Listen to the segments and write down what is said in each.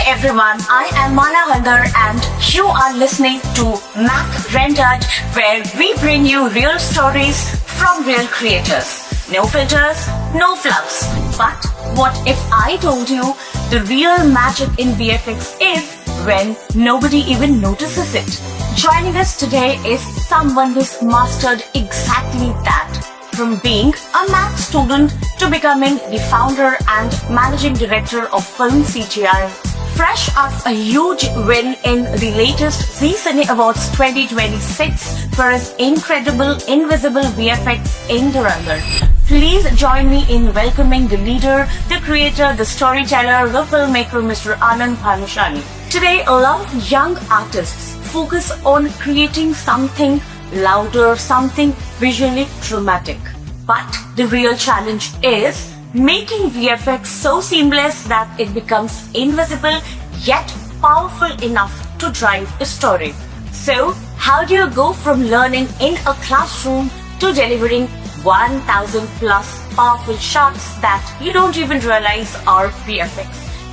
everyone, I am Manavinder and you are listening to MAAC Rendered, where we bring you real stories from real creators. No filters, no fluffs. But what if I told you the real magic in VFX is when nobody even notices it? Joining us today is someone who's mastered exactly that. From being a MAAC student to becoming the founder and managing director of Philm CGI, fresh off a huge win in the latest Zee Cine Awards 2026 for his incredible invisible VFX in Durandar. Please join me in welcoming the leader, the creator, the storyteller, the filmmaker, Mr. Anand Bhanushali. Today, a lot of young artists focus on creating something louder, something visually dramatic. But the real challenge is making VFX so seamless that it becomes invisible yet powerful enough to drive a story. So, how do you go from learning in a classroom to delivering 1000 plus powerful shots that you don't even realize are VFX?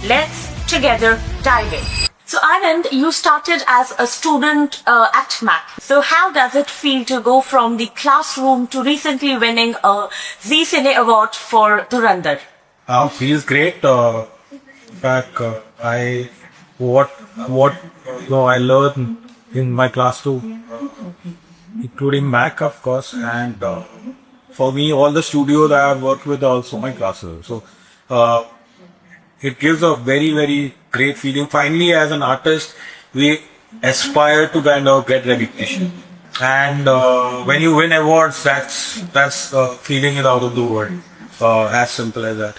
Let's together dive in. So Anand, you started as a student at MAAC. So how does it feel to go from the classroom to recently winning a Zee Cine Award for Durandar? Feels great. In fact, I learned in my classroom, including MAAC, of course, and for me, all the studios I have worked with are also my classes. So it gives a very, very great feeling. Finally, as an artist, we aspire to kind of get recognition. And when you win awards, that's feeling it out of the world. As simple as that.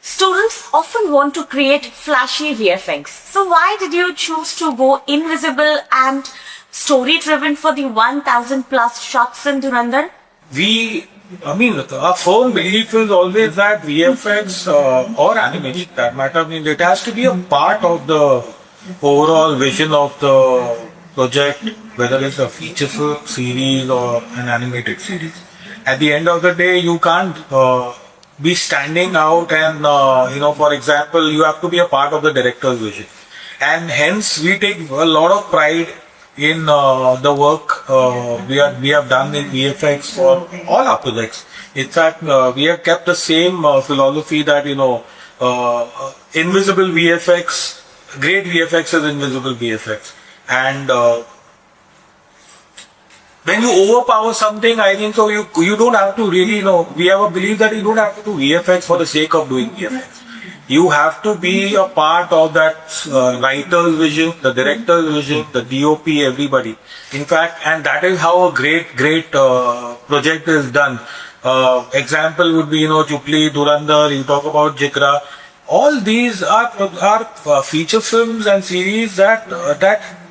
Students often want to create flashy VFX. So why did you choose to go invisible and story-driven for the 1000 plus shots in Durandar? Our firm belief is always that VFX or animation, that matter, it has to be a part of the overall vision of the project, whether it's a feature film series or an animated series. At the end of the day, you can't be standing out and, for example, you have to be a part of the director's vision. And hence, we take a lot of pride in the work we have done in VFX for all our projects. In fact, we have kept the same philosophy that, invisible VFX, great VFX is invisible VFX. And when you overpower something, I think so you don't have to really, we have a belief that you don't have to do VFX for the sake of doing VFX. You have to be a part of that writer's vision, the director's vision, the DOP, everybody. In fact, and that is how a great project is done. Example would be, Jubilee, Durandar, you talk about Jigra. All these are feature films and series that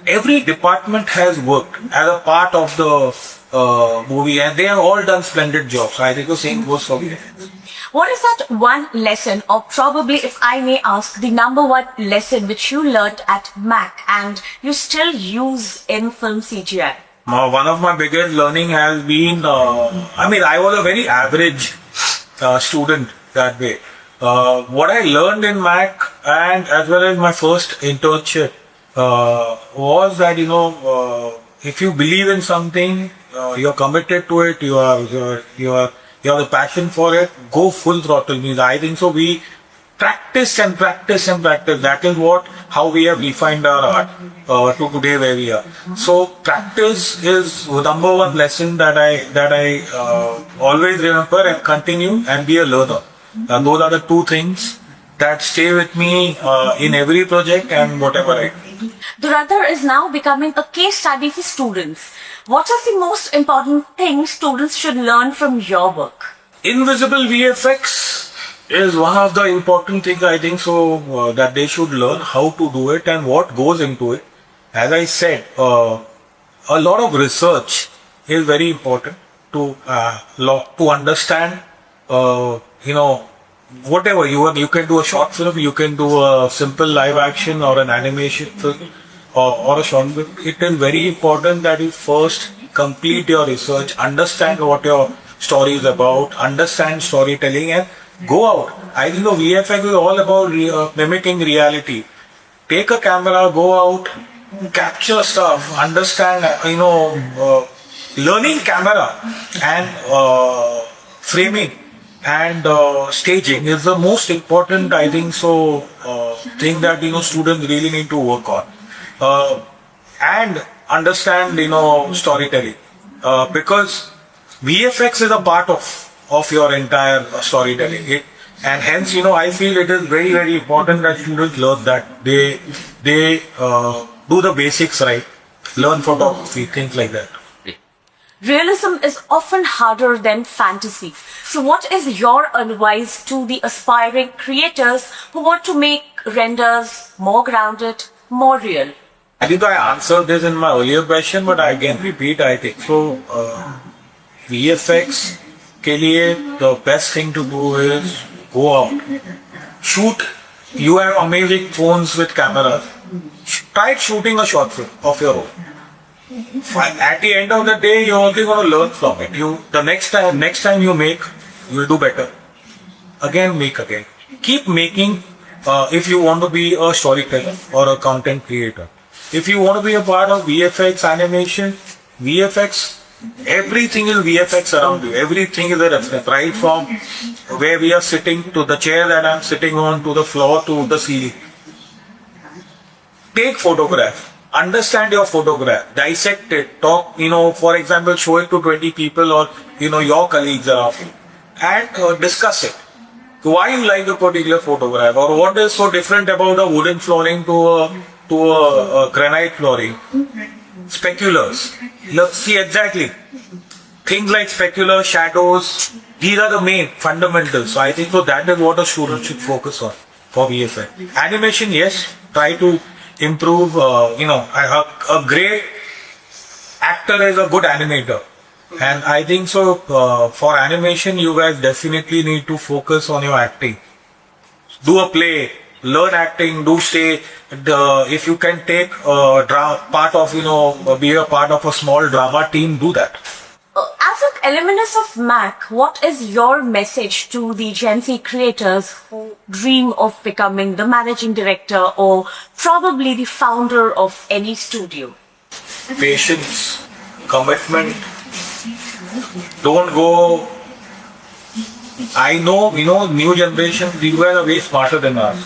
every department has worked as a part of the movie, and they have all done splendid jobs. I think the same goes for VFX. What is that one lesson, or probably if I may ask, the number one lesson which you learned at MAAC and you still use in Philm CGI? One of my biggest learning has been, I was a very average student that way. What I learned in MAAC and as well as my first internship was that, if you believe in something, you're committed to it, you have the passion for it, go full throttle. I think so. We practice and practice and practice. That is how we have refined our art to today where we are. So practice is the number one lesson that I always remember and continue and be a learner. And those are the two things that stay with me in every project and whatever I do. Durandar is now becoming a case study for students. What is the most important thing students should learn from your work? Invisible VFX is one of the important things, I think so, that they should learn how to do it and what goes into it. As I said, a lot of research is very important to understand, whatever you can do a short film, you can do a simple live action or an animation film or a short film. It is very important that you first complete your research, understand what your story is about, understand storytelling and go out. I think the VFX is all about mimicking reality. take a camera, go out, capture stuff, understand, learning camera and framing and staging is the most important, I think so, thing that, students really need to work on. And understand, storytelling. Because VFX is a part of your entire storytelling. And hence, I feel it is very, very important that students learn that. They do the basics right, learn photography, things like that. Realism is often harder than fantasy. So what is your advice to the aspiring creators who want to make renders more grounded, more real? I think I answered this in my earlier question, but I can repeat, I think. So, VFX के लिए the best thing to do is go out, shoot. You have amazing phones with cameras. Try shooting a short film of your own. At the end of the day, you're only going to learn from it. The next time you make, you'll do better. Again, make again. Keep making if you want to be a storyteller or a content creator. If you want to be a part of VFX animation, VFX, everything is VFX around you. Everything is a reference, right from where we are sitting to the chair that I'm sitting on to the floor to the ceiling. Take photograph. Understand your photograph. Dissect it. Talk, for example, show it to 20 people or, your colleagues around you. And discuss it. Why you like a particular photograph or what is so different about a wooden flooring to a granite flooring. Speculars. Look, see exactly. Things like specular, shadows, these are the main fundamentals. So I think that is what a student should focus on for VFX. Animation, yes, try to improve, a great actor is a good animator. And I think so, for animation, you guys definitely need to focus on your acting. Do a play, learn acting, do stay. If you can take part of, be a part of a small drama team, do that. As an alumnus of MAAC, what is your message to the Gen Z creators who dream of becoming the managing director or probably the founder of any studio? Patience, commitment. Don't go. I know, new generation, these guys are way smarter than us.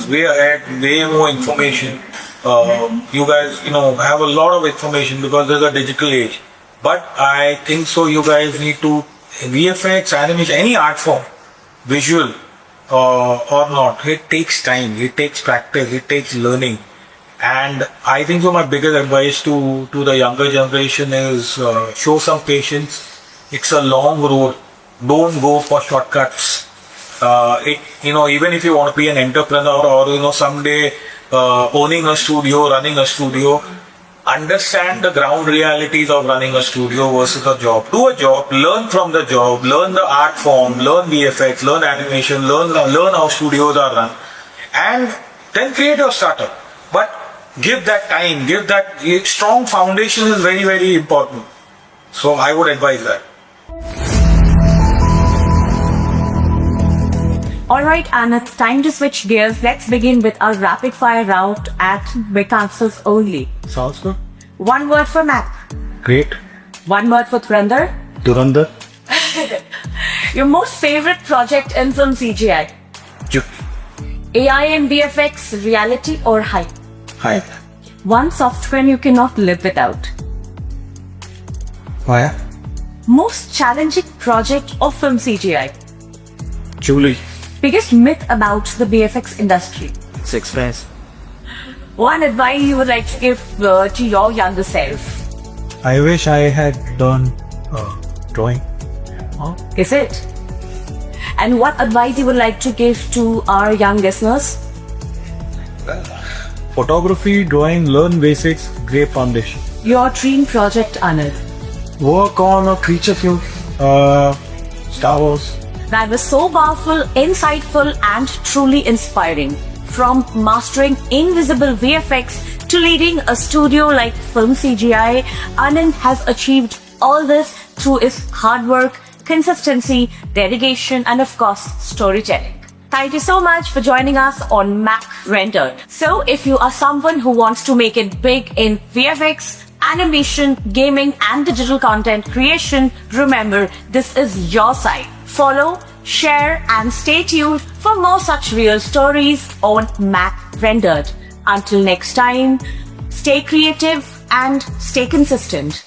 Way ahead, way more information. You guys, have a lot of information because there's a digital age. But I think so you guys need to, VFX, animation, any art form, visual or not, it takes time, it takes practice, it takes learning. And I think so my biggest advice to the younger generation is show some patience. It's a long road. Don't go for shortcuts. Even if you want to be an entrepreneur or, someday owning a studio, running a studio, understand the ground realities of running a studio versus a job. Do a job, learn from the job, learn the art form, learn VFX, learn animation, learn how studios are run, and then create your startup. But give that time, give that strong foundation is very, very important. So I would advise that. Alright, and it's time to switch gears. Let's begin with our rapid fire round at quick answers only. Sounds good. One word for MAAC. Great. One word for Dhurandhar. Dhurandhar. Your most favorite project in Philm CGI. AI and VFX, reality or hype? Hype. One software you cannot live without. Why? Most challenging project of Philm CGI. Julie. Biggest myth about the VFX industry. It's expensive. One advice you would like to give to your younger self. I wish I had done drawing. Oh, is it? And what advice you would like to give to our young listeners? Photography, drawing, learn basics, great foundation. Your dream project, Anand. Work on a creature film, Star Wars. That was so powerful, insightful and truly inspiring. From mastering invisible VFX to leading a studio like Philm CGI, Anand has achieved all this through his hard work, consistency, dedication and of course storytelling. Thank you so much for joining us on MAAC Rendered. So if you are someone who wants to make it big in VFX, animation, gaming and digital content creation, remember, this is your site. Follow, share and stay tuned for more such real stories on MAAC Rendered. Until next time, stay creative and stay consistent.